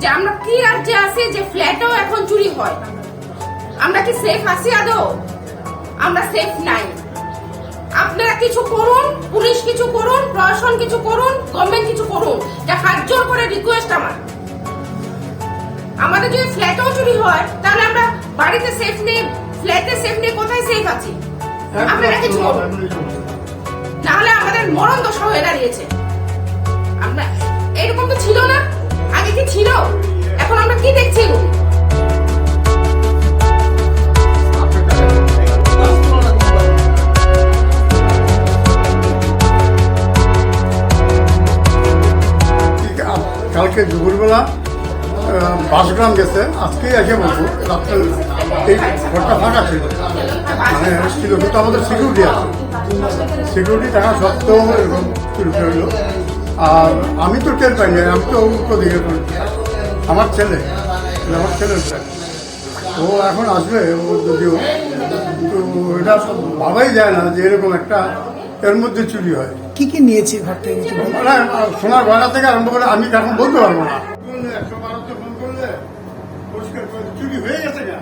যে আমরা কি রাজ্যে আছি যে ফ্ল্যাটও এখন চুরি হয়? আমরা কি সেফ আছি আদৌ? আমরা সেফ নাই। আপনারা কিছু করুন, পুলিশ কিছু করুন, প্রশাসন কিছু করুন, গভর্নমেন্ট কিছু করুন। যা হাত জোর করে রিকোয়েস্ট আমার। আমাদের যদি ফ্ল্যাটও চুরি হয় তাহলে আমরা বাড়িতে সেফ নেই, ফ্ল্যাটে সেফ নেই, কোথায় সেফ আছি? আপনারা কিছু করুন, নাহলে আমাদের মরণ দশা হয়ে দাঁড়িয়েছে। আমরা এরকম তো ছিল না, আগে কি ছিল? এখন আমরা কি দেখছি? কালকে দুপুরবেলা বাসগ্রাম গেছে, আজকে এসে বলবো রাত্রে এই ঘরটা ফাঁকা ছিল, মানে ছিল, কিন্তু আমাদের সিকিউরিটি আছে, সিকিউরিটি থাকা সত্ত্বেও এরকম চুরি হইল। আর আমি তো টের পাইনি, আমি তো উল্টো দিকে আমার ছেলের ও এখন আসবে, ও যদিও, কিন্তু এটা ভাবাই যায় না যে এরকম একটা এর মধ্যে চুরি হয়। কি কি নিয়েছে ঘর থেকে? সোনার গয়না থেকে আরম্ভ করে আমি এখন বলতে পারবো না। 112-তে ফোন করলে পরিষ্কার করে চুরি হয়ে গেছে কেন?